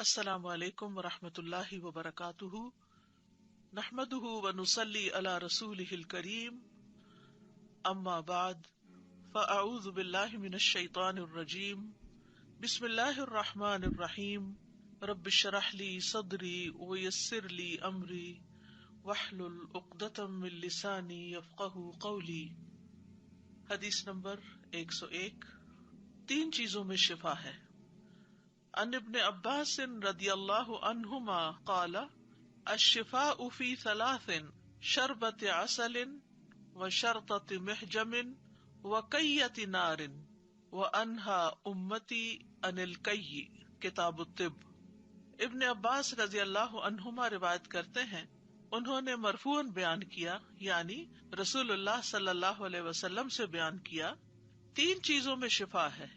السلام علیکم ورحمۃ اللہ وبرکاتہ، نحمدہ ونصلی علی رسولہ الکریم، اما بعد فاعوذ باللہ من الشیطان الرجیم، بسم اللہ الرحمن الرحیم، رب اشرح لی صدری ویسر لی امری واحلل عقدۃ من لسانی یفقہوا قولی۔ حدیث نمبر 101، تین چیزوں میں شفا ہے۔ عن ابن عباس رضی اللہ عنہما قال الشفاء فی ثلاث، شربۃ عسل وشرطۃ محجم وکیۃ نار وانہا امتی عن الکی۔ کتاب الطب۔ ابن عباس رضی اللہ عنہما روایت کرتے ہیں، انہوں نے مرفوعاً بیان کیا، یعنی رسول اللہ صلی اللہ علیہ وسلم سے بیان کیا، تین چیزوں میں شفا ہے،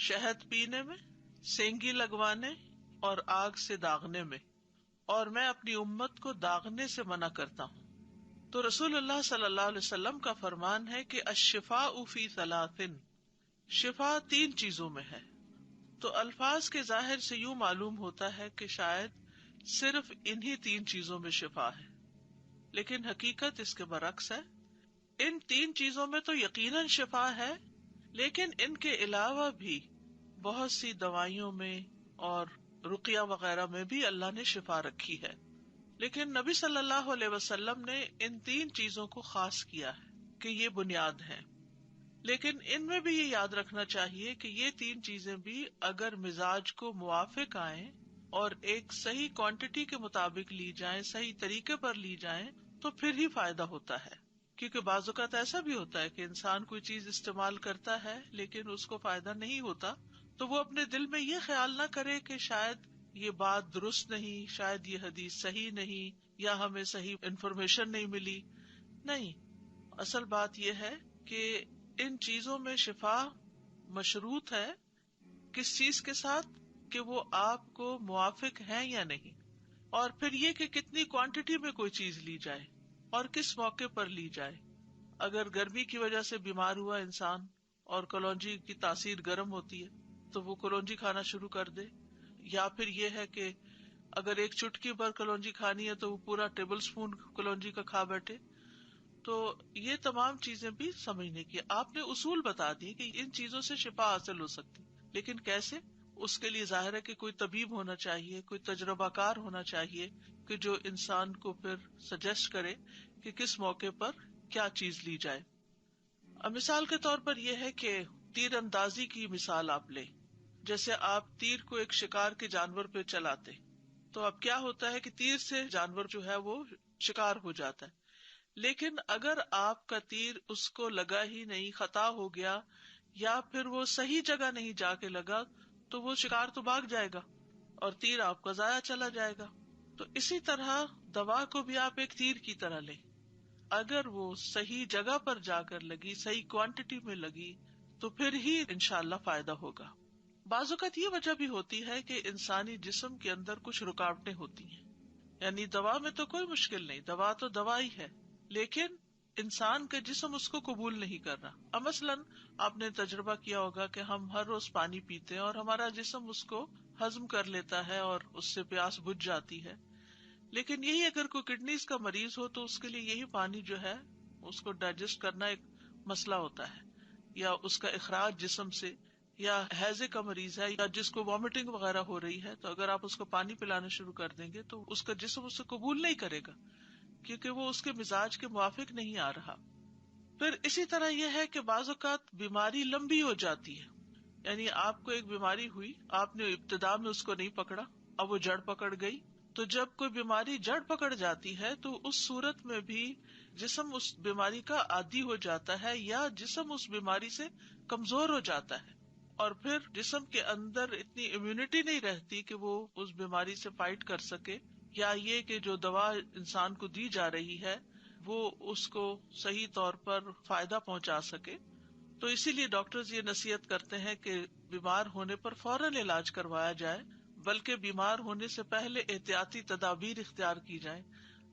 شہد پینے میں، سینگی لگوانے اور آگ سے داغنے میں، اور میں اپنی امت کو داغنے سے منع کرتا ہوں۔ تو رسول اللہ صلی اللہ علیہ وسلم کا فرمان ہے کہ الشفاء فی ثلاث، شفا تین چیزوں میں ہے۔ تو الفاظ کے ظاہر سے یوں معلوم ہوتا ہے کہ شاید صرف انہی تین چیزوں میں شفا ہے، لیکن حقیقت اس کے برعکس ہے۔ ان تین چیزوں میں تو یقیناً شفا ہے، لیکن ان کے علاوہ بھی بہت سی دوائیوں میں اور رقیہ وغیرہ میں بھی اللہ نے شفا رکھی ہے، لیکن نبی صلی اللہ علیہ وسلم نے ان تین چیزوں کو خاص کیا ہے کہ یہ بنیاد ہیں۔ لیکن ان میں بھی یہ یاد رکھنا چاہیے کہ یہ تین چیزیں بھی اگر مزاج کو موافق آئیں اور ایک صحیح کوانٹٹی کے مطابق لی جائیں، صحیح طریقے پر لی جائیں، تو پھر ہی فائدہ ہوتا ہے۔ کیونکہ بعض اوقات ایسا بھی ہوتا ہے کہ انسان کوئی چیز استعمال کرتا ہے لیکن اس کو فائدہ نہیں ہوتا، تو وہ اپنے دل میں یہ خیال نہ کرے کہ شاید یہ بات درست نہیں، شاید یہ حدیث صحیح نہیں، یا ہمیں صحیح انفارمیشن نہیں ملی۔ نہیں، اصل بات یہ ہے کہ ان چیزوں میں شفا مشروط ہے کس چیز کے ساتھ، کہ وہ آپ کو موافق ہے یا نہیں، اور پھر یہ کہ کتنی کوانٹٹی میں کوئی چیز لی جائے اور کس موقع پر لی جائے۔ اگر گرمی کی وجہ سے بیمار ہوا انسان اور کلونجی کی تاثیر گرم ہوتی ہے تو وہ کلونجی کھانا شروع کر دے، یا پھر یہ ہے کہ اگر ایک چٹکی بھر کلونجی کھانی ہے تو وہ پورا ٹیبل سپون کلونجی کا کھا بیٹھے۔ تو یہ تمام چیزیں بھی سمجھنے کی، آپ نے اصول بتا دی کہ ان چیزوں سے شفا حاصل ہو سکتی، لیکن کیسے؟ اس کے لیے ظاہر ہے کہ کوئی طبیب ہونا چاہیے، کوئی تجربہ کار ہونا چاہیے کہ جو انسان کو پھر سجیسٹ کرے کہ کس موقع پر کیا چیز لی جائے۔ اب مثال کے طور پر یہ ہے کہ تیر اندازی کی مثال آپ لیں۔ جیسے آپ تیر کو ایک شکار کے جانور پہ چلاتے، تو اب کیا ہوتا ہے کہ تیر سے جانور جو ہے وہ شکار ہو جاتا ہے، لیکن اگر آپ کا تیر اس کو لگا ہی نہیں، خطا ہو گیا، یا پھر وہ صحیح جگہ نہیں جا کے لگا، تو وہ شکار تو بھاگ جائے گا اور تیر آپ کا ضائع چلا جائے گا۔ تو اسی طرح دوا کو بھی آپ ایک تیر کی طرح لیں، اگر وہ صحیح جگہ پر جا کر لگی، صحیح کوانٹٹی میں لگی، تو پھر ہی انشاءاللہ فائدہ ہوگا۔ بعض اوقات یہ وجہ بھی ہوتی ہے کہ انسانی جسم کے اندر کچھ رکاوٹیں ہوتی ہیں، یعنی دوا میں تو کوئی مشکل نہیں، دوا تو دوا ہی ہے، لیکن انسان کا جسم اس کو قبول نہیں کر رہا۔ اب مثلاً آپ نے تجربہ کیا ہوگا کہ ہم ہر روز پانی پیتے ہیں اور ہمارا جسم اس کو ہضم کر لیتا ہے اور اس سے پیاس بجھ جاتی ہے، لیکن یہی اگر کوئی کڈنیز کا مریض ہو تو اس کے لیے یہی پانی جو ہے اس کو ڈائجسٹ کرنا ایک مسئلہ ہوتا ہے، یا اس کا اخراج جسم سے، یا ہیضے کا مریض ہے یا جس کو وامٹنگ وغیرہ ہو رہی ہے، تو اگر آپ اس کو پانی پلانا شروع کر دیں گے تو اس کا جسم اسے قبول نہیں کرے گا، کیونکہ وہ اس کے مزاج کے موافق نہیں آ رہا۔ پھر اسی طرح یہ ہے کہ بعض اوقات بیماری لمبی ہو جاتی ہے، یعنی آپ کو ایک بیماری ہوئی، آپ نے ابتدا میں اس کو نہیں پکڑا، اب وہ جڑ پکڑ گئی۔ تو جب کوئی بیماری جڑ پکڑ جاتی ہے تو اس صورت میں بھی جسم اس بیماری کا عادی ہو جاتا ہے، یا جسم اس بیماری سے کمزور ہو جاتا ہے، اور پھر جسم کے اندر اتنی امیونٹی نہیں رہتی کہ وہ اس بیماری سے فائٹ کر سکے، یا یہ کہ جو دوا انسان کو دی جا رہی ہے وہ اس کو صحیح طور پر فائدہ پہنچا سکے۔ تو اسی لیے ڈاکٹرز یہ نصیحت کرتے ہیں کہ بیمار ہونے پر فوراً علاج کروایا جائے، بلکہ بیمار ہونے سے پہلے احتیاطی تدابیر اختیار کی جائیں۔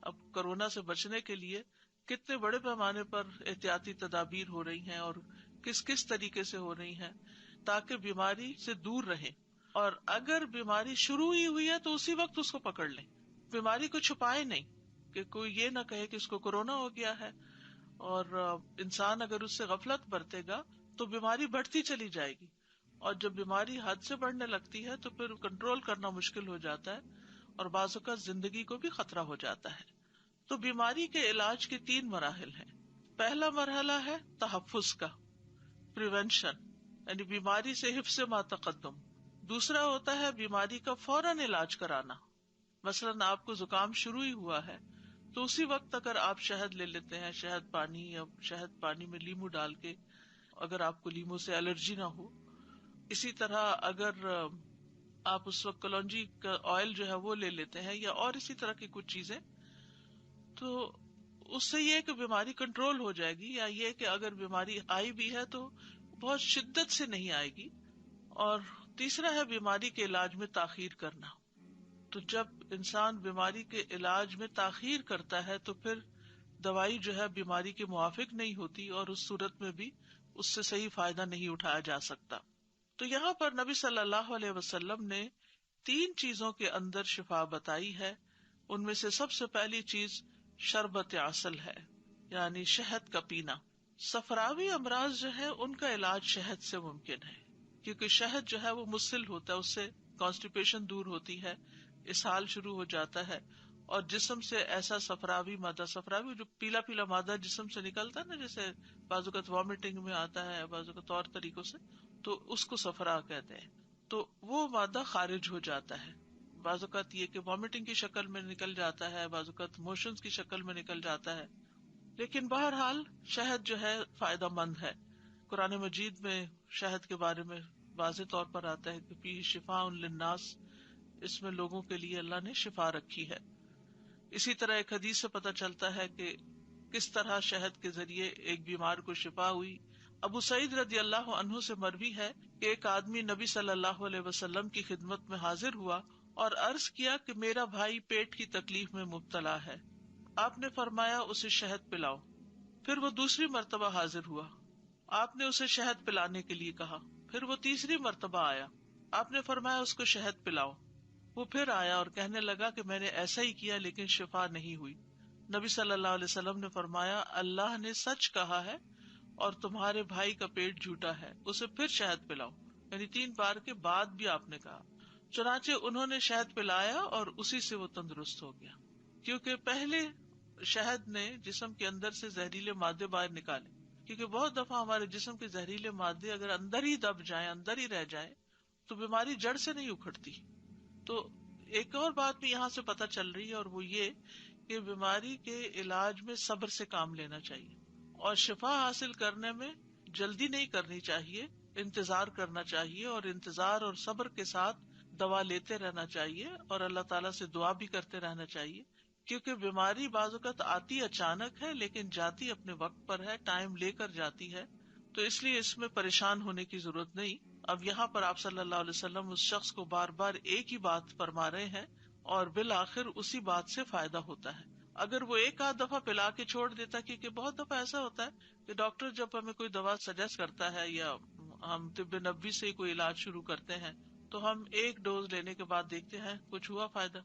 اب کورونا سے بچنے کے لیے کتنے بڑے پیمانے پر احتیاطی تدابیر ہو رہی ہیں اور کس کس طریقے سے ہو رہی ہیں، تاکہ بیماری سے دور رہیں۔ اور اگر بیماری شروع ہی ہوئی ہے تو اسی وقت اس کو پکڑ لیں، بیماری کو چھپائے نہیں کہ کوئی یہ نہ کہے کہ اس کو کورونا ہو گیا ہے، اور انسان اگر اس سے غفلت برتے گا تو بیماری بڑھتی چلی جائے گی، اور جب بیماری حد سے بڑھنے لگتی ہے تو پھر کنٹرول کرنا مشکل ہو جاتا ہے اور بعض اوقات زندگی کو بھی خطرہ ہو جاتا ہے۔ تو بیماری کے علاج کے 3 مراحل ہیں۔ پہلا مرحلہ ہے تحفظ کا، پریونشن، یعنی بیماری سے حفظ ما تقدم۔ دوسرا ہوتا ہے بیماری کا فوراً علاج کرانا، مثلاً آپ کو زکام شروع ہی ہوا ہے تو اسی وقت اگر آپ شہد لے لیتے ہیں، شہد پانی یا شہد پانی میں لیمو ڈال کے، اگر آپ کو لیمو سے الرجی نہ ہو، اسی طرح اگر آپ اس وقت کلونجی کا آئل جو ہے وہ لے لیتے ہیں یا اور اسی طرح کی کچھ چیزیں، تو اس سے یہ کہ بیماری کنٹرول ہو جائے گی، یا یہ کہ اگر بیماری آئی بھی ہے تو بہت شدت سے نہیں آئے گی۔ اور تیسرا ہے بیماری کے علاج میں تاخیر کرنا۔ تو جب انسان بیماری کے علاج میں تاخیر کرتا ہے تو پھر دوائی جو ہے بیماری کے موافق نہیں ہوتی، اور اس صورت میں بھی اس سے صحیح فائدہ نہیں اٹھایا جا سکتا۔ تو یہاں پر نبی صلی اللہ علیہ وسلم نے 3 چیزوں کے اندر شفا بتائی ہے۔ ان میں سے سب سے پہلی چیز شربت عسل ہے، یعنی شہد کا پینا۔ صفراوی امراض جو ہے ان کا علاج شہد سے ممکن ہے، کیونکہ شہد جو ہے وہ مسل ہوتا ہے، اس سے کانسٹیپیشن دور ہوتی ہے، اسہال شروع ہو جاتا ہے، اور جسم سے ایسا صفراوی مادہ، صفراوی جو پیلا پیلا مادہ جسم سے نکلتا ہے نا، جیسے بعض اوقات وامٹنگ میں آتا ہے، بعض اوقات اور طریقوں سے، تو اس کو صفرا کہتے ہیں۔ تو وہ مادہ خارج ہو جاتا ہے، بعض اوقات یہ کہ وامٹنگ کی شکل میں نکل جاتا ہے، بعض اوقات موشنز کی شکل میں نکل جاتا ہے، لیکن بہرحال شہد جو ہے فائدہ مند ہے۔ قرآن مجید میں شہد کے بارے میں واضح طور پر آتا ہے کہ فیہ شفاء للناس، اس میں لوگوں کے لیے اللہ نے شفا رکھی ہے۔ اسی طرح ایک حدیث سے پتہ چلتا ہے کہ کس طرح شہد کے ذریعے ایک بیمار کو شفا ہوئی۔ ابو سعید رضی اللہ عنہ سے مروی ہے کہ ایک آدمی نبی صلی اللہ علیہ وسلم کی خدمت میں حاضر ہوا اور عرض کیا کہ میرا بھائی پیٹ کی تکلیف میں مبتلا ہے۔ آپ نے فرمایا اسے شہد پلاؤ۔ پھر وہ دوسری مرتبہ حاضر ہوا، آپ نے اسے شہد پلانے کے لیے کہا۔ پھر وہ تیسری مرتبہ آیا، آپ نے فرمایا اس کو شہد پلاؤ۔ وہ پھر آیا اور کہنے لگا کہ میں نے ایسا ہی کیا لیکن شفا نہیں ہوئی۔ نبی صلی اللہ علیہ وسلم نے فرمایا اللہ نے سچ کہا ہے اور تمہارے بھائی کا پیٹ جھوٹا ہے، اسے پھر شہد پلاؤ۔ یعنی 3 بار کے بعد بھی آپ نے کہا۔ چنانچہ انہوں نے شہد پلایا اور اسی سے وہ تندرست ہو گیا، کیونکہ پہلے شہد نے جسم کے اندر سے زہریلے مادے باہر نکالے، کیونکہ بہت دفعہ ہمارے جسم کے زہریلے مادے اگر اندر ہی دب جائیں، اندر ہی رہ جائیں، تو بیماری جڑ سے نہیں اکھڑتی۔ تو ایک اور بات بھی یہاں سے پتہ چل رہی ہے، اور وہ یہ کہ بیماری کے علاج میں صبر سے کام لینا چاہیے، اور شفا حاصل کرنے میں جلدی نہیں کرنی چاہیے، انتظار کرنا چاہیے، اور انتظار اور صبر کے ساتھ دوا لیتے رہنا چاہیے، اور اللہ تعالیٰ سے دعا بھی کرتے رہنا چاہیے، کیونکہ بیماری بعض اوقات آتی اچانک ہے لیکن جاتی اپنے وقت پر ہے، ٹائم لے کر جاتی ہے، تو اس لیے اس میں پریشان ہونے کی ضرورت نہیں۔ اب یہاں پر آپ صلی اللہ علیہ وسلم اس شخص کو بار بار ایک ہی بات فرما رہے ہیں، اور بالآخر اسی بات سے فائدہ ہوتا ہے۔ اگر وہ ایک آدھ دفعہ پلا کے چھوڑ دیتا، کیونکہ بہت دفعہ ایسا ہوتا ہے کہ ڈاکٹر جب ہمیں کوئی دوا سجیسٹ کرتا ہے یا ہم طب نبوی سے کوئی علاج شروع کرتے ہیں تو ہم ایک ڈوز لینے کے بعد دیکھتے ہیں کچھ ہوا فائدہ،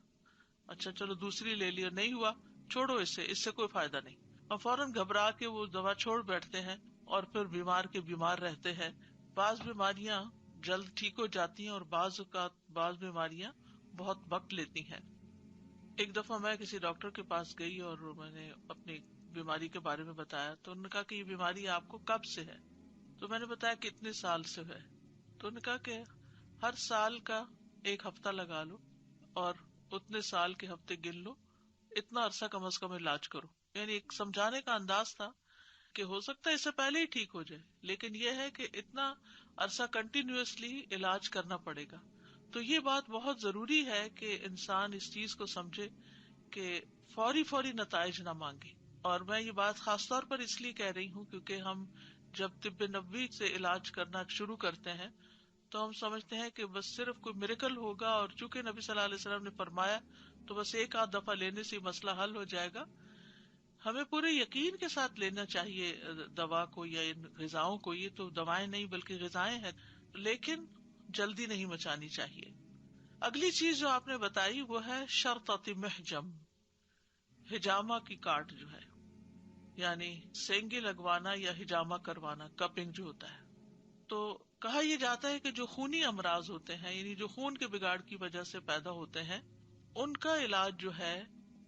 اچھا چلو دوسری لے لیا، نہیں ہوا، چھوڑو، اس سے کوئی فائدہ نہیں، اور فوراً گھبرا کے وہ دوا چھوڑ بیٹھتے ہیں اور پھر بیمار کے بیمار رہتے ہیں۔ بعض بیماریاں جلد ٹھیک ہو جاتی ہیں اور بعض اوقات بعض بیماریاں بہت وقت لیتی ہیں۔ ایک دفعہ میں کسی ڈاکٹر کے پاس گئی اور میں نے اپنی بیماری کے بارے میں بتایا، تو انہوں نے کہا کہ یہ بیماری آپ کو کب سے ہے؟ تو میں نے بتایا کتنے سال سے ہے؟ تو انہوں نے کہا کہ ہر سال کا 1 ہفتہ لگا لو اور اتنے سال کے ہفتے گن لو، اتنا عرصہ کم از کم علاج کرو۔ یعنی ایک سمجھانے کا انداز تھا کہ ہو سکتا ہے اس سے پہلے ہی ٹھیک ہو جائے، لیکن یہ ہے کہ اتنا عرصہ کنٹینیوسلی علاج کرنا پڑے گا۔ تو یہ بات بہت ضروری ہے کہ انسان اس چیز کو سمجھے کہ فوری نتائج نہ مانگے۔ اور میں یہ بات خاص طور پر اس لیے کہہ رہی ہوں کیونکہ ہم جب طب نبوی سے علاج کرنا شروع کرتے ہیں تو ہم سمجھتے ہیں کہ بس صرف کوئی میریکل ہوگا، اور چونکہ نبی صلی اللہ علیہ وسلم نے فرمایا تو بس ایک آدھ دفعہ لینے سے مسئلہ حل ہو جائے گا۔ ہمیں پورے یقین کے ساتھ لینا چاہیے دوا کو یا ان غذاؤں کو، یہ تو دوائیں نہیں بلکہ غذائیں ہیں، لیکن جلدی نہیں مچانی چاہیے. اگلی چیز جو آپ نے بتائی وہ ہے شرطۃ محجم، حجامہ کی کاٹ جو ہے، یعنی سینگی لگوانا یا حجامہ کروانا، کپنگ جو ہوتا ہے. تو کہا یہ جاتا ہے کہ جو خونی امراض ہوتے ہیں، یعنی جو خون کے بگاڑ کی وجہ سے پیدا ہوتے ہیں، ان کا علاج جو ہے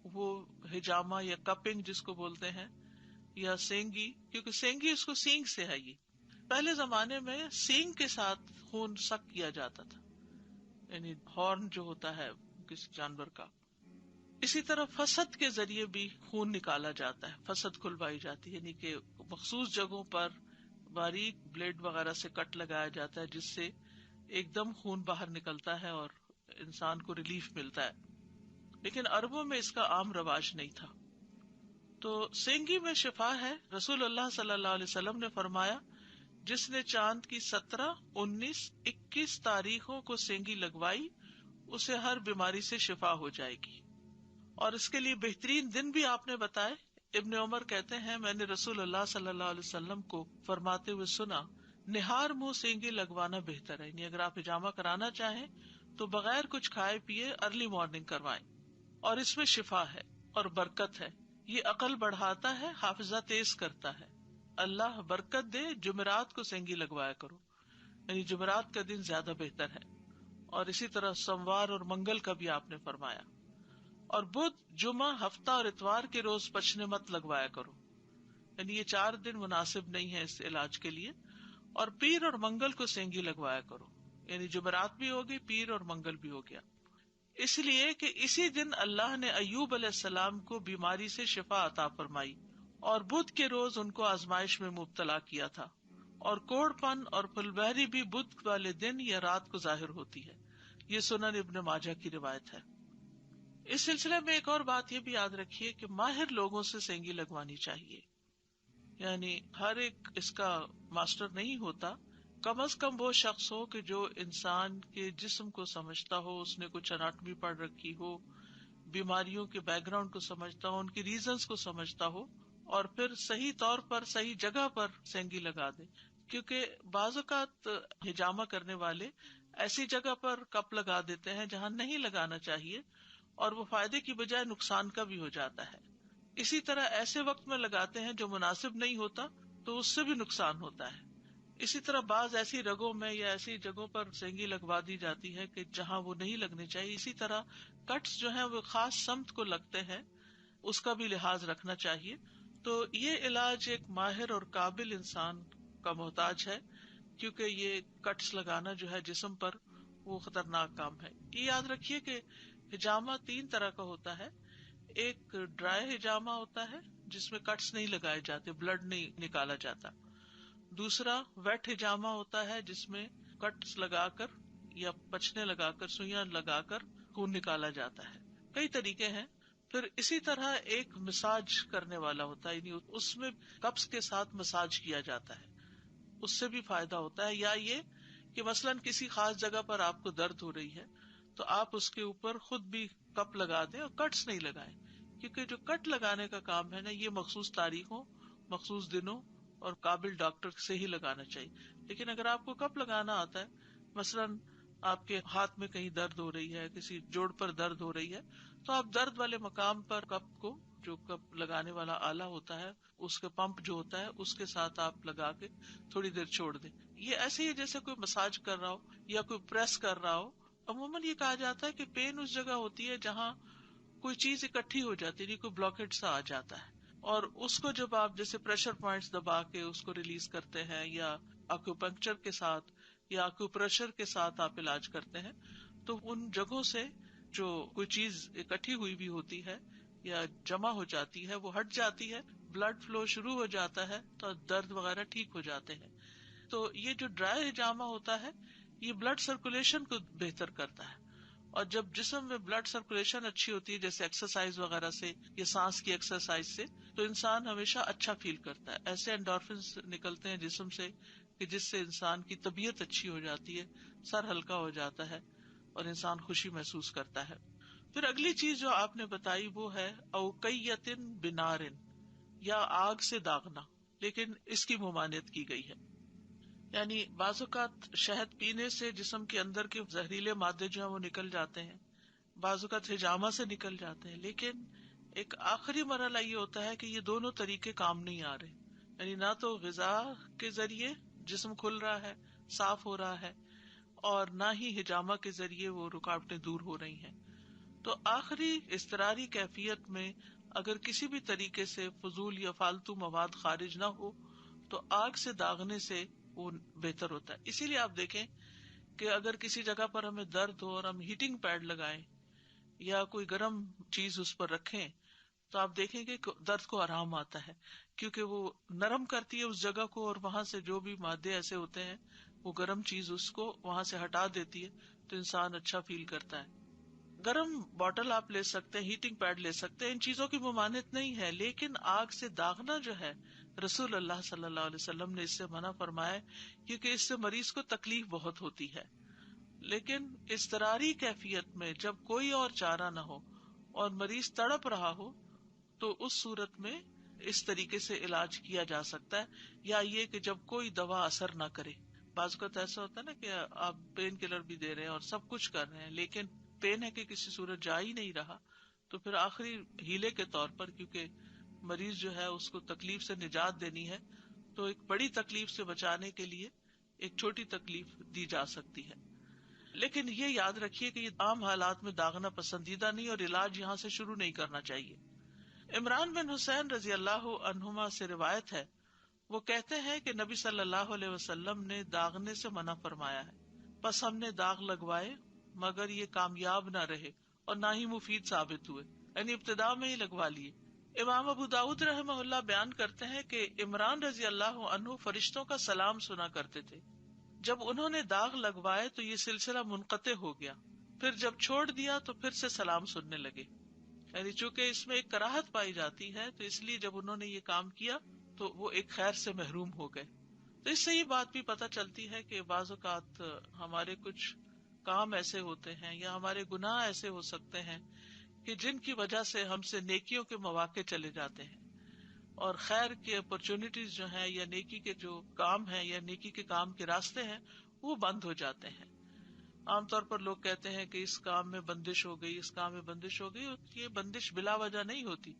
وہ حجامہ یا کپنگ جس کو بولتے ہیں، یا سینگی، کیونکہ سینگی اس کو سینگ سے ہے. یہ پہلے زمانے میں سینگ کے ساتھ خون سک کیا جاتا تھا، یعنی ہارن جو ہوتا ہے کسی جانور کا. اسی طرح فسد کے ذریعے بھی خون نکالا جاتا ہے، فسد کھلوائی جاتی ہے، یعنی کہ مخصوص جگہوں پر باریک بلیڈ وغیرہ سے کٹ لگایا جاتا ہے، جس سے ایک دم خون باہر نکلتا ہے اور انسان کو ریلیف ملتا ہے. لیکن عربوں میں اس کا عام رواج نہیں تھا. تو سینگی میں شفا ہے. رسول اللہ صلی اللہ علیہ وسلم نے فرمایا جس نے چاند کی 17، 19، 21 تاریخوں کو سینگی لگوائی اسے ہر بیماری سے شفا ہو جائے گی. اور اس کے لیے بہترین دن بھی آپ نے بتائے. ابن عمر کہتے ہیں میں نے رسول اللہ صلی اللہ علیہ وسلم کو فرماتے ہوئے سنا نہار منہ سینگی لگوانا بہتر ہے، یعنی اگر آپ حجامہ کرانا چاہیں تو بغیر کچھ کھائے پیے ارلی مارننگ کروائیں، اور اس میں شفا ہے اور برکت ہے. یہ عقل بڑھاتا ہے، حافظہ تیز کرتا ہے. اللہ برکت دے. جمعرات کو سینگی لگوایا کرو، یعنی جمعرات کا دن زیادہ بہتر ہے. اور اسی طرح سوموار اور منگل کا بھی آپ نے فرمایا. اور بدھ، جمعہ، ہفتہ اور اتوار کے روز پچنے مت لگوایا کرو، یعنی یہ 4 دن مناسب نہیں ہے اس علاج کے لیے. اور پیر اور منگل کو سینگی لگوایا کرو، یعنی جمعرات بھی ہوگی، پیر اور منگل بھی ہو گیا. اس لیے کہ اسی دن اللہ نے ایوب علیہ السلام کو بیماری سے شفا عطا فرمائی، اور بدھ کے روز ان کو آزمائش میں مبتلا کیا تھا. اور کوڑ پن اور پھل بہری بھی بدھ والے دن یا رات کو ظاہر ہوتی ہے. یہ سنن ابن ماجہ کی روایت ہے. اس سلسلے میں ایک اور بات یہ بھی یاد رکھیے کہ ماہر لوگوں سے سینگی لگوانی چاہیے، یعنی ہر ایک اس کا ماسٹر نہیں ہوتا. کم از کم وہ شخص ہو کہ جو انسان کے جسم کو سمجھتا ہو، اس نے کچھ اناٹمی پڑھ رکھی ہو، بیماریوں کے بیک گراؤنڈ کو سمجھتا ہو، ان کی ریزنز کو سمجھتا ہو، اور پھر صحیح طور پر صحیح جگہ پر سینگی لگا دے. کیونکہ بعض اوقات حجامہ کرنے والے ایسی جگہ پر کپ لگا دیتے ہیں جہاں نہیں لگانا چاہیے، اور وہ فائدے کی بجائے نقصان کا بھی ہو جاتا ہے. اسی طرح ایسے وقت میں لگاتے ہیں جو مناسب نہیں ہوتا تو اس سے بھی نقصان ہوتا ہے. اسی طرح بعض ایسی رگوں میں یا ایسی جگہوں پر سینگی لگوا دی جاتی ہے کہ جہاں وہ نہیں لگنی چاہیے. اسی طرح کٹس جو ہیں وہ خاص سمت کو لگتے ہیں، اس کا بھی لحاظ رکھنا چاہیے. تو یہ علاج ایک ماہر اور قابل انسان کا محتاج ہے، کیونکہ یہ کٹس لگانا جو ہے جسم پر وہ خطرناک کام ہے. یہ یاد رکھیے کہ حجامہ 3 طرح کا ہوتا ہے. ایک ڈرائی حجامہ ہوتا ہے جس میں کٹس نہیں لگائے جاتے، بلڈ نہیں نکالا جاتا. دوسرا ویٹ حجامہ ہوتا ہے جس میں کٹس لگا کر یا پچنے لگا کر، سوئیاں لگا کر خون نکالا جاتا ہے. کئی طریقے ہیں. پھر اسی طرح ایک مساج کرنے والا ہوتا ہے، یعنی اس میں کپس کے ساتھ مساج کیا جاتا ہے، اس سے بھی فائدہ ہوتا ہے. یا یہ کہ مثلاً کسی خاص جگہ پر آپ کو درد ہو رہی ہے تو آپ اس کے اوپر خود بھی کپ لگا دیں اور کٹس نہیں لگائیں، کیونکہ جو کٹ لگانے کا کام ہے نا، یہ مخصوص تاریخوں، مخصوص دنوں اور قابل ڈاکٹر سے ہی لگانا چاہیے. لیکن اگر آپ کو کپ لگانا آتا ہے، مثلاً آپ کے ہاتھ میں کہیں درد ہو رہی ہے، کسی جوڑ پر درد ہو رہی ہے، تو آپ درد والے مقام پر کپ کو، جو کپ لگانے والا آلہ ہوتا ہے، اس کے پمپ جو ہوتا ہے اس کے ساتھ آپ لگا کے تھوڑی دیر چھوڑ دیں. یہ ایسے ہی جیسے کوئی مساج کر رہا ہو یا کوئی پریس کر رہا ہو. عموماً یہ کہا جاتا ہے کہ پین اس جگہ ہوتی ہے جہاں کوئی چیز اکٹھی ہو جاتی ہے، کوئی بلاکیج سا آ جاتا ہے، اور اس کو جب آپ جیسے پریشر پوائنٹس دبا کے اس کو ریلیز کرتے ہیں، یا ایکوپنکچر کے ساتھ یا ایکوپریشر کے ساتھ آپ علاج کرتے ہیں، تو ان جگہوں سے جو کوئی چیز اکٹھی ہوئی بھی ہوتی ہے یا جمع ہو جاتی ہے وہ ہٹ جاتی ہے، بلڈ فلو شروع ہو جاتا ہے، تو درد وغیرہ ٹھیک ہو جاتے ہیں. تو یہ جو ڈرائی حجامہ ہوتا ہے یہ بلڈ سرکولیشن کو بہتر کرتا ہے. اور جب جسم میں بلڈ سرکولیشن اچھی ہوتی ہے، جیسے ایکسرسائز وغیرہ سے یا سانس کی ایکسرسائز سے، تو انسان ہمیشہ اچھا فیل کرتا ہے. ایسے انڈورفنز نکلتے ہیں جسم سے کہ جس سے انسان کی طبیعت اچھی ہو جاتی ہے، سر ہلکا ہو جاتا ہے اور انسان خوشی محسوس کرتا ہے. پھر اگلی چیز جو آپ نے بتائی وہ ہے اوقیتن بنارن، یا آگ سے داغنا، لیکن اس کی ممانعت کی گئی ہے. یعنی بعض اوقات شہد پینے سے جسم کے اندر کے زہریلے مادے جو ہیں وہ نکل جاتے ہیں، بعض اوقات ہجامہ سے نکل جاتے ہیں، لیکن ایک آخری مرحلہ یہ ہوتا ہے کہ یہ دونوں طریقے کام نہیں آ رہے، یعنی نہ تو غذا کے ذریعے جسم کھل رہا ہے، صاف ہو رہا ہے، اور نہ ہی ہجامہ کے ذریعے وہ رکاوٹیں دور ہو رہی ہیں۔ تو آخری اضطراری کیفیت میں اگر کسی بھی طریقے سے فضول یا فالتو مواد خارج نہ ہو تو آگ سے داغنے سے وہ بہتر ہوتا ہے۔ اسی لیے آپ دیکھیں کہ اگر کسی جگہ پر ہمیں درد ہو اور ہم ہیٹنگ پیڈ لگائیں یا کوئی گرم چیز اس پر رکھیں تو آپ دیکھیں گے کہ درد کو آرام آتا ہے، کیونکہ وہ نرم کرتی ہے اس جگہ کو، اور وہاں سے جو بھی مادے ایسے ہوتے ہیں وہ گرم چیز اس کو وہاں سے ہٹا دیتی ہے، تو انسان اچھا فیل کرتا ہے۔ گرم بوٹل آپ لے سکتے ہیں، ہیٹنگ پیڈ لے سکتے ہیں، ان چیزوں کی ممانعت نہیں ہے، لیکن آگ سے داغنا جو ہے رسول اللہ صلی اللہ علیہ وسلم نے اس سے منع فرمایا، کیونکہ اس سے مریض کو تکلیف بہت ہوتی ہے۔ لیکن اضطراری کیفیت میں جب کوئی اور چارہ نہ ہو اور مریض تڑپ رہا ہو تو اس صورت میں اس طریقے سے علاج کیا جا سکتا ہے، یا یہ کہ جب کوئی دوا اثر نہ کرے۔ بعض اوقات ایسا ہوتا ہے نا کہ آپ پین کلر بھی دے رہے ہیں اور سب کچھ کر رہے ہیں، لیکن پین ہے کہ کسی صورت جا ہی نہیں رہا، تو پھر آخری ہیلے کے طور پر، کیونکہ مریض جو ہے اس کو تکلیف سے نجات دینی ہے، تو ایک بڑی تکلیف سے بچانے کے لیے ایک چھوٹی تکلیف دی جا سکتی ہے۔ لیکن یہ یاد رکھیے کہ یہ عام حالات میں داغنا پسندیدہ نہیں، اور علاج یہاں سے شروع نہیں کرنا چاہیے۔ عمران بن حسین رضی اللہ عنہما سے روایت ہے، وہ کہتے ہیں کہ نبی صلی اللہ علیہ وسلم نے داغنے سے منع فرمایا ہے، پس ہم نے داغ لگوائے مگر یہ کامیاب نہ رہے اور نہ ہی مفید ثابت ہوئے، یعنی ابتدا میں ہی لگوا لیے۔ امام ابو داؤد رحمہ اللہ بیان کرتے ہیں کہ عمران رضی اللہ عنہ فرشتوں کا سلام سنا کرتے تھے، جب انہوں نے داغ لگوائے تو یہ سلسلہ منقطع ہو گیا، پھر جب چھوڑ دیا تو پھر سے سلام سننے لگے، یعنی چونکہ اس میں ایک کراہت پائی جاتی ہے تو اس لیے جب انہوں نے یہ کام کیا تو وہ ایک خیر سے محروم ہو گئے۔ تو اس سے یہ بات بھی پتہ چلتی ہے کہ بعض اوقات ہمارے کچھ کام ایسے ہوتے ہیں یا ہمارے گناہ ایسے ہو سکتے ہیں کہ جن کی وجہ سے ہم سے نیکیوں کے مواقع چلے جاتے ہیں، اور خیر کے اپرچونٹیز جو ہیں یا نیکی کے جو کام ہیں یا نیکی کے کام کے راستے ہیں وہ بند ہو جاتے ہیں۔ عام طور پر لوگ کہتے ہیں کہ اس کام میں بندش ہو گئی، اس کام میں بندش ہو گئی، یہ بندش بلا وجہ نہیں ہوتی،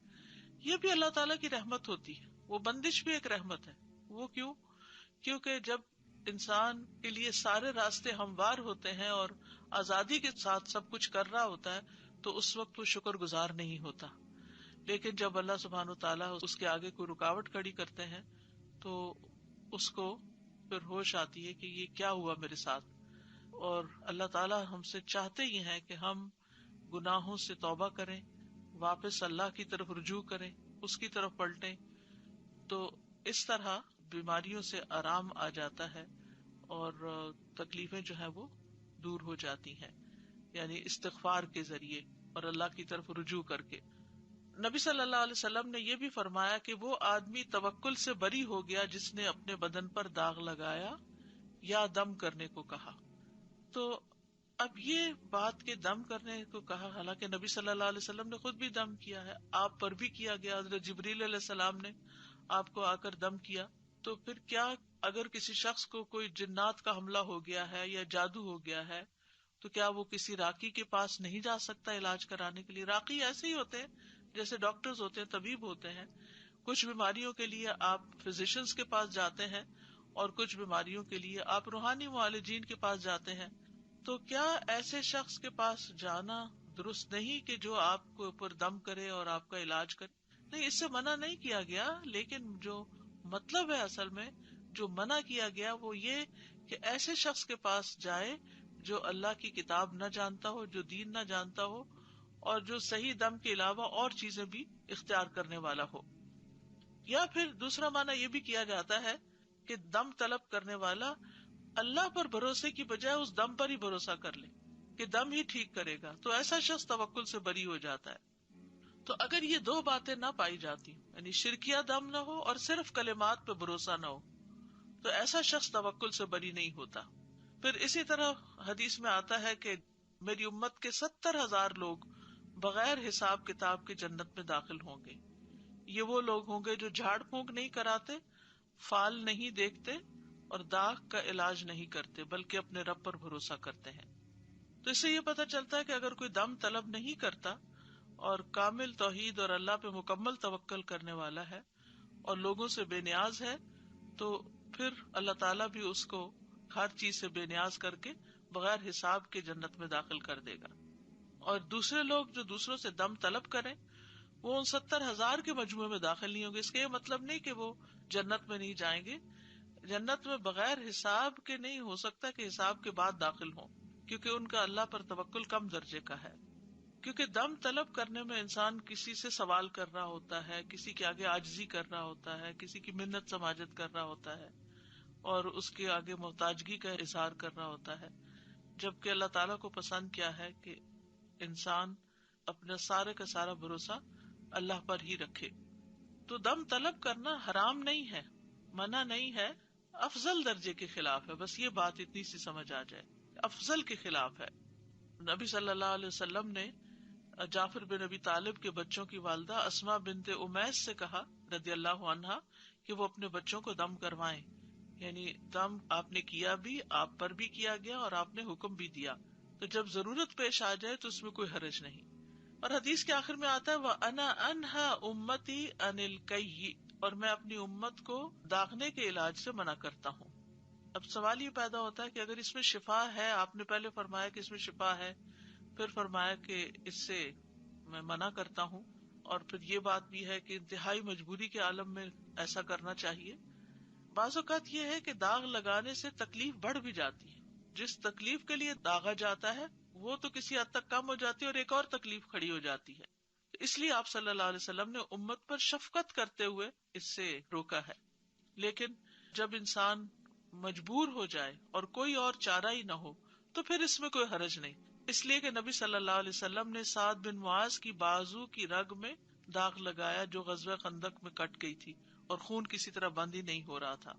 یہ بھی اللہ تعالیٰ کی رحمت ہوتی ہے، وہ بندش بھی ایک رحمت ہے۔ وہ کیوں؟ کیونکہ جب انسان کے لیے سارے راستے ہموار ہوتے ہیں اور آزادی کے ساتھ سب کچھ کر رہا ہوتا ہے تو اس وقت وہ شکر گزار نہیں ہوتا، لیکن جب اللہ سبحانہ و تعالیٰ اس کے آگے کوئی رکاوٹ کھڑی کرتے ہیں تو اس کو پھر ہوش آتی ہے کہ یہ کیا ہوا میرے ساتھ، اور اللہ تعالیٰ ہم سے چاہتے ہی ہیں کہ ہم گناہوں سے توبہ کریں، واپس اللہ کی طرف رجوع کریں، اس کی طرف پلٹیں، تو اس طرح بیماریوں سے آرام آ جاتا ہے اور تکلیفیں جو ہیں وہ دور ہو جاتی ہیں، یعنی استغفار کے ذریعے اور اللہ کی طرف رجوع کر کے۔ نبی صلی اللہ علیہ وسلم نے یہ بھی فرمایا کہ وہ آدمی توکل سے بری ہو گیا جس نے اپنے بدن پر داغ لگایا یا دم کرنے کو کہا۔ تو اب یہ بات کہ دم کرنے کو کہا، حالانکہ نبی صلی اللہ علیہ وسلم نے خود بھی دم کیا ہے، آپ پر بھی کیا گیا، حضرت جبریل علیہ السلام نے آپ کو آ کر دم کیا، تو پھر کیا اگر کسی شخص کو کوئی جنات کا حملہ ہو گیا ہے یا جادو ہو گیا ہے تو کیا وہ کسی راقی کے پاس نہیں جا سکتا علاج کرانے کے لیے؟ راقی ایسے ہی ہوتے ہیں جیسے ڈاکٹرز ہوتے ہیں، طبیب ہوتے ہیں، کچھ بیماریوں کے لیے آپ فزیشنز کے پاس جاتے ہیں اور کچھ بیماریوں کے لیے آپ روحانی معالجین کے پاس جاتے ہیں۔ تو کیا ایسے شخص کے پاس جانا درست نہیں کہ جو آپ کو اوپر دم کرے اور آپ کا علاج کرے؟ نہیں، اس سے منع نہیں کیا گیا، لیکن جو مطلب ہے اصل میں جو منع کیا گیا وہ یہ کہ ایسے شخص کے پاس جائے جو اللہ کی کتاب نہ جانتا ہو، جو دین نہ جانتا ہو، اور جو صحیح دم کے علاوہ اور چیزیں بھی اختیار کرنے والا ہو۔ یا پھر دوسرا معنی یہ بھی کیا جاتا ہے کہ دم طلب کرنے والا اللہ پر بھروسے کی بجائے اس دم پر ہی بھروسہ کر لے کہ دم ہی ٹھیک کرے گا، تو ایسا شخص توکل سے بری ہو جاتا ہے۔ تو اگر یہ دو باتیں نہ پائی جاتی، یعنی شرکیہ دم نہ ہو اور صرف کلمات پہ بھروسہ نہ ہو، تو ایسا شخص توکل سے بری نہیں ہوتا۔ پھر اسی طرح حدیث میں آتا ہے کہ میری امت کے 70,000 لوگ بغیر حساب کتاب کے جنت میں داخل ہوں گے۔ یہ وہ لوگ ہوں گے جو جھاڑ پھونک نہیں کراتے، فال نہیں دیکھتے اور داغ کا علاج نہیں کرتے بلکہ اپنے رب پر بھروسہ کرتے ہیں۔ تو اس سے یہ پتہ چلتا ہے کہ اگر کوئی دم طلب نہیں کرتا اور کامل توحید اور اللہ پہ مکمل توکل کرنے والا ہے اور لوگوں سے بے نیاز ہے، تو پھر اللہ تعالیٰ بھی اس کو ہر چیز سے بے نیاز کر کے بغیر حساب کے جنت میں داخل کر دے گا۔ اور دوسرے لوگ جو دوسروں سے دم طلب کریں وہ ان 70,000 کے مجموعے میں داخل نہیں ہوں گے۔ اس کا یہ مطلب نہیں کہ وہ جنت میں نہیں جائیں گے، جنت میں بغیر حساب کے نہیں ہو سکتا کہ حساب کے بعد داخل ہوں، کیونکہ ان کا اللہ پر توکل کم درجے کا ہے۔ کیونکہ دم طلب کرنے میں انسان کسی سے سوال کر رہا ہوتا ہے، کسی کے آگے عاجزی کر رہا ہوتا ہے، کسی کی منت سماجت کر رہا ہوتا ہے اور اس کے آگے محتاجگی کا اظہار کر رہا ہوتا ہے، جبکہ اللہ تعالیٰ کو پسند کیا ہے کہ انسان اپنا سارے کا سارا بھروسہ اللہ پر ہی رکھے۔ تو دم طلب کرنا حرام نہیں ہے، منع نہیں ہے، افضل درجے کے خلاف ہے، بس یہ بات اتنی سی سمجھ آ جائے، افضل کے خلاف ہے۔ نبی صلی اللہ علیہ وسلم نے جعفر بن ابی طالب کے بچوں کی والدہ اسماء بنت امیس سے کہا رضی اللہ عنہا کہ وہ اپنے بچوں کو دم کروائیں، یعنی دم آپ نے کیا بھی، آپ پر بھی کیا گیا اور آپ نے حکم بھی دیا، تو جب ضرورت پیش آ جائے تو اس میں کوئی حرج نہیں۔ اور حدیث کے آخر میں آتا ہے وَأَنَا أَنْهَا أُمَّتِي عَنِ الْكَيِّ، اور میں اپنی امت کو داغنے کے علاج سے منع کرتا ہوں۔ اب سوال یہ پیدا ہوتا ہے کہ اگر اس میں شفا ہے، آپ نے پہلے فرمایا کہ اس میں شفا ہے، پھر فرمایا کہ اس سے میں منع کرتا ہوں، اور پھر یہ بات بھی ہے کہ انتہائی مجبوری کے عالم میں ایسا کرنا چاہیے۔ بعض اوقات یہ ہے کہ داغ لگانے سے تکلیف بڑھ بھی جاتی ہے، جس تکلیف کے لیے داغا جاتا ہے وہ تو کسی حد تک کم ہو جاتی ہے اور ایک اور تکلیف کھڑی ہو جاتی ہے۔ اس لیے آپ صلی اللہ علیہ وسلم نے امت پر شفقت کرتے ہوئے اس سے روکا ہے۔ لیکن جب انسان مجبور ہو جائے اور کوئی اور چارہ ہی نہ ہو تو پھر اس میں کوئی حرج نہیں، اس لیے کہ نبی صلی اللہ علیہ وسلم نے سعد بن معاذ کی بازو کی رگ میں داغ لگایا جو غزوہ خندق میں کٹ گئی تھی اور خون کسی طرح بند ہی نہیں ہو رہا تھا۔